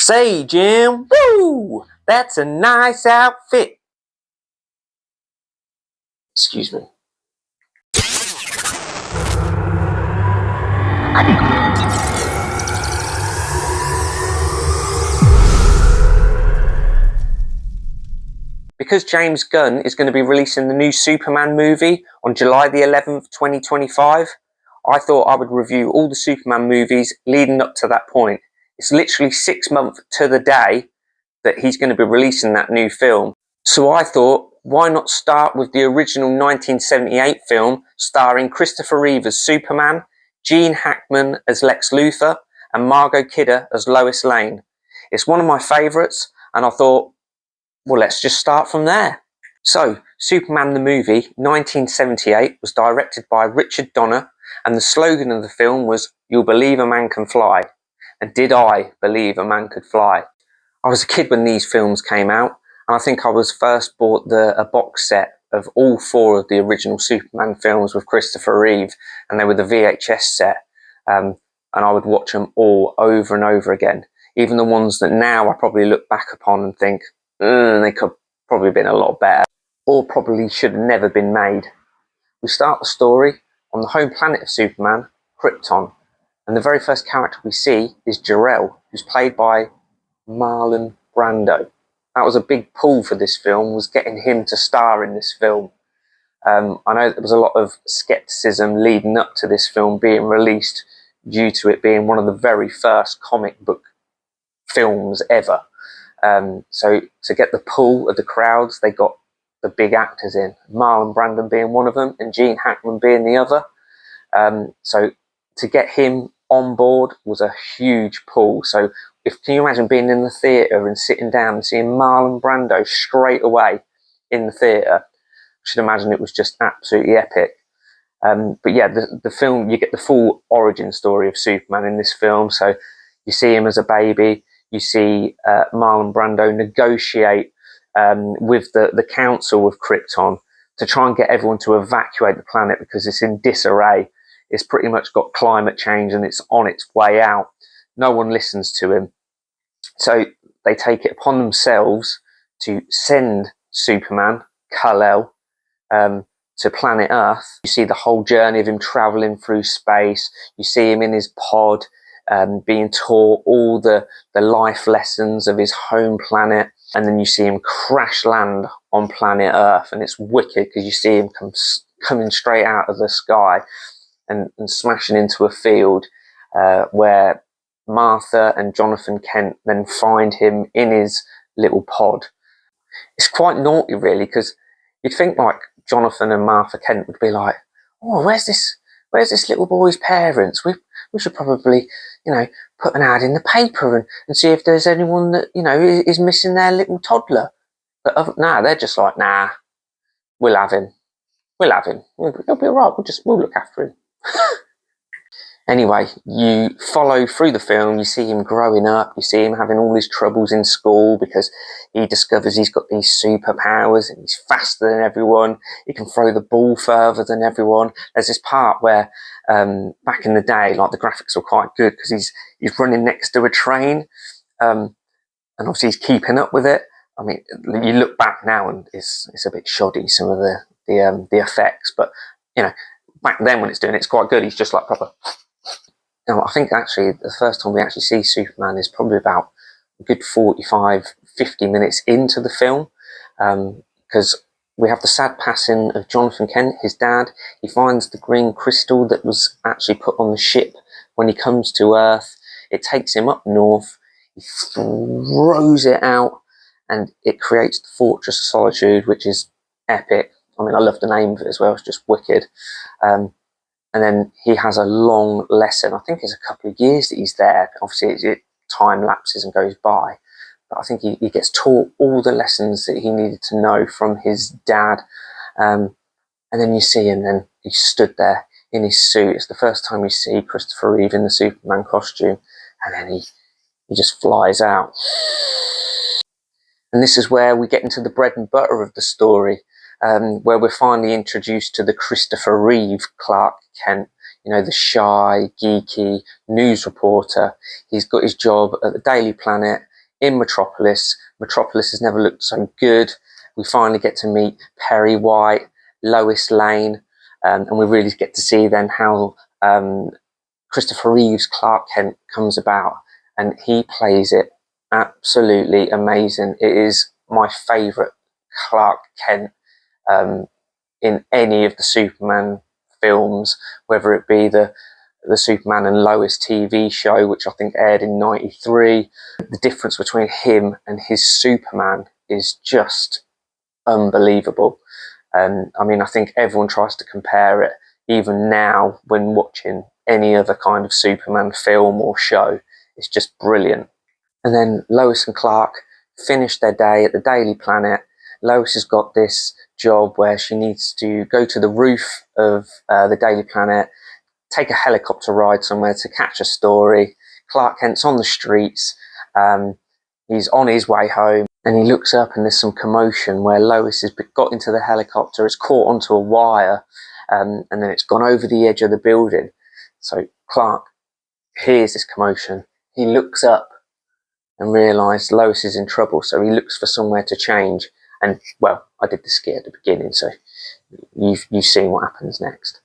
Say, Jim, woo! That's a nice outfit. Excuse me. Because James Gunn is going to be releasing the new Superman movie on July the 11th, 2025, I thought I would review all the Superman movies leading up to that point. It's literally 6 months to the day that he's going to be releasing that new film. So I thought, why not start with the original 1978 film starring Christopher Reeve as Superman, Gene Hackman as Lex Luthor, and Margot Kidder as Lois Lane. It's one of my favourites, and I thought, well, let's just start from there. So, Superman the movie, 1978, was directed by Richard Donner, and the slogan of the film was, "You'll believe a man can fly." And did I believe a man could fly? I was a kid when these films came out, and I think I was first bought a box set of all 4 of the original Superman films with Christopher Reeve, and they were the VHS set, and I would watch them all over and over again. Even the ones that now I probably look back upon and think, they could probably have been a lot better, or probably should have never been made. We start the story on the home planet of Superman, Krypton, and the very first character we see is Jor-El, who's played by Marlon Brando. That was a big pull for this film, was getting him to star in this film. I know there was a lot of skepticism leading up to this film being released due to it being one of the very first comic book films ever. So to get the pull of the crowds, they got the big actors in, Marlon Brando being one of them and Gene Hackman being the other. So to get him on board was a huge pull. So can you imagine being in the theatre and sitting down and seeing Marlon Brando straight away in the theatre? I should imagine it was just absolutely epic. But yeah, the film, you get the full origin story of Superman in this film. So you see him as a baby, you see Marlon Brando negotiate with the council of Krypton to try and get everyone to evacuate the planet because it's in disarray. It's pretty much got climate change and it's on its way out. No one listens to him. So they take it upon themselves to send Superman, Kal-El, to planet Earth. You see the whole journey of him traveling through space. You see him in his pod, being taught all the life lessons of his home planet. And then you see him crash land on planet Earth. And it's wicked because you see him coming straight out of the sky and smashing into a field where Martha and Jonathan Kent then find him in his little pod. It's quite naughty, really, because you'd think like Jonathan and Martha Kent would be like, "Oh, where's this little boy's parents? We should probably, put an ad in the paper and see if there's anyone that, is missing their little toddler." But no, they're just like, "Nah, we'll have him. He'll be all right. We'll look after him." Anyway, you follow through the film, you see him growing up, you see him having all his troubles in school because he discovers he's got these superpowers and he's faster than everyone, he can throw the ball further than everyone. There's this part where, back in the day, like the graphics were quite good because he's running next to a train, and obviously he's keeping up with it. I mean, you look back now and it's a bit shoddy, some of the effects, but, back then when it's doing it, it's quite good. He's just like proper... Now, I think actually the first time we actually see Superman is probably about a good 45, 50 minutes into the film, because we have the sad passing of Jonathan Kent, his dad. He finds the green crystal that was actually put on the ship when he comes to Earth. It takes him up north, he throws it out, and it creates the Fortress of Solitude, which is epic. I mean, I love the name of it as well, it's just wicked. And then he has a long lesson. I think it's a couple of years that he's there. Obviously, it time lapses and goes by. But I think he gets taught all the lessons that he needed to know from his dad. And then you see him, then he stood there in his suit. It's the first time you see Christopher Reeve in the Superman costume. And then he just flies out. And this is where we get into the bread and butter of the story. Where we're finally introduced to the Christopher Reeve Clark Kent, the shy, geeky news reporter. He's got his job at the Daily Planet. in Metropolis. Metropolis has never looked so good. We finally get to meet Perry White, Lois Lane, and we really get to see then how Christopher Reeve's Clark Kent comes about, and he plays it absolutely amazing. It is my favourite Clark Kent in any of the Superman films, whether it be the Superman and Lois TV show, which I think aired in '93. The difference between him and his Superman is just unbelievable. I mean, I think everyone tries to compare it, even now when watching any other kind of Superman film or show. It's just brilliant. And then Lois and Clark finish their day at the Daily Planet. Lois has got this job where she needs to go to the roof of the Daily Planet, take a helicopter ride somewhere to catch a story. Clark Kent's on the streets. He's on his way home, and he looks up and there's some commotion where Lois has got into the helicopter, it's caught onto a wire, and then it's gone over the edge of the building. So Clark hears this commotion. He looks up and realises Lois is in trouble, so he looks for somewhere to change. And, well, I did the ski at the beginning, so you've seen what happens next.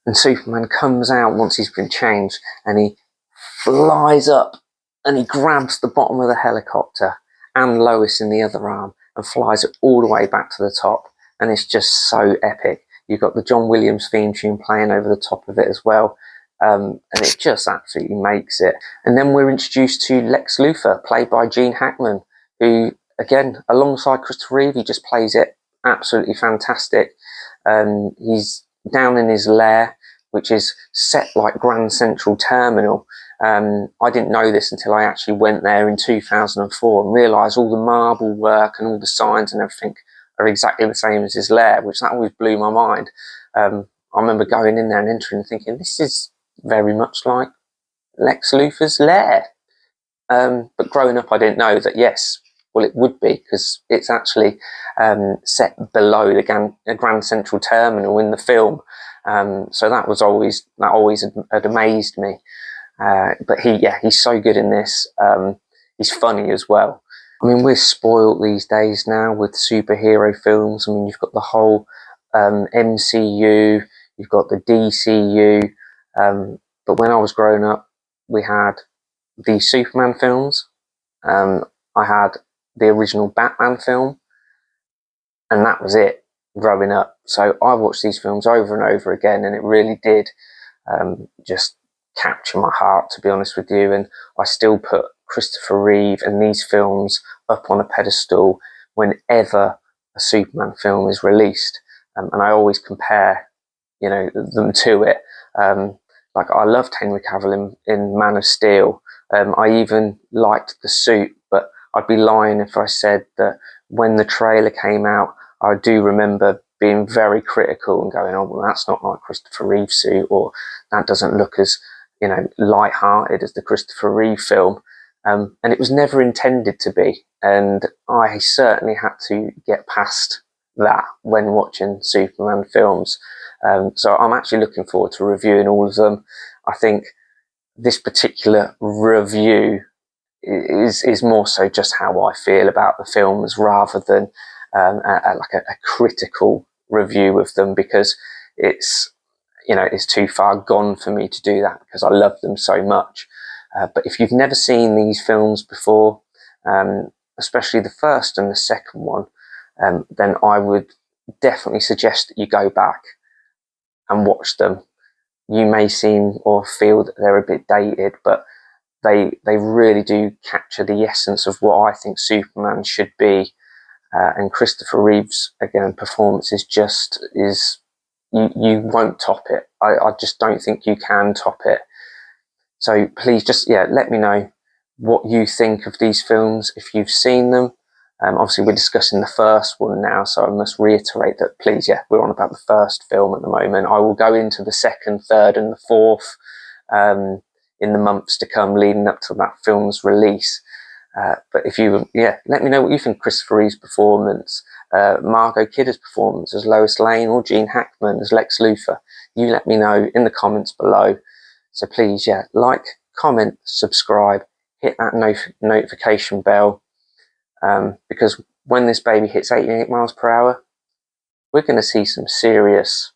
And Superman comes out once he's been changed, and he flies up and he grabs the bottom of the helicopter and Lois in the other arm and flies it all the way back to the top. And it's just so epic. You've got the John Williams theme tune playing over the top of it as well. And it just absolutely makes it. And then we're introduced to Lex Luthor, played by Gene Hackman, who, again, alongside Christopher Reeve, he just plays it absolutely fantastic. He's down in his lair, which is set like Grand Central Terminal. I didn't know this until I actually went there in 2004 and realised all the marble work and all the signs and everything are exactly the same as his lair, which that always blew my mind. I remember going in there and entering and thinking, this is very much like Lex Luthor's lair. But growing up, I didn't know that, yes, well, it would be, because it's actually set below the Grand Central Terminal in the film. So that always had amazed me. But he's so good in this. He's funny as well. I mean, we're spoiled these days now with superhero films. I mean, you've got the whole MCU, you've got the DCU. But when I was growing up, we had the Superman films. I had the original Batman film, and that was it growing up. So I watched these films over and over again, and it really did just capture my heart, to be honest with you. And I still put Christopher Reeve and these films up on a pedestal whenever a Superman film is released, and I always compare, them to it. Like, I loved Henry Cavill in Man of Steel. I even liked the suit, but I'd be lying if I said that when the trailer came out, I do remember being very critical and going, oh, well, that's not like Christopher Reeve suit, or that doesn't look as, light-hearted as the Christopher Reeve film. And it was never intended to be. And I certainly had to get past that when watching Superman films. So I'm actually looking forward to reviewing all of them. I think this particular review is more so just how I feel about the films, rather than a critical review of them, because it's too far gone for me to do that, because I love them so much. But if you've never seen these films before, especially the first and the second one, then I would definitely suggest that you go back and watch them. You may seem or feel that they're a bit dated, but they really do capture the essence of what I think Superman should be. And Christopher Reeve's, again, performance is you won't top it. I just don't think you can top it. So please just, let me know what you think of these films, if you've seen them. Obviously, we're discussing the first one now, so I must reiterate that, please, we're on about the first film at the moment. I will go into the second, third, and the fourth in the months to come, leading up to that film's release. But if you, let me know what you think of Christopher Reeve's performance, Margot Kidder's performance as Lois Lane, or Gene Hackman as Lex Luthor. You let me know in the comments below. So please, like, comment, subscribe, hit that notification bell, because when this baby hits 88 miles per hour, we're going to see some serious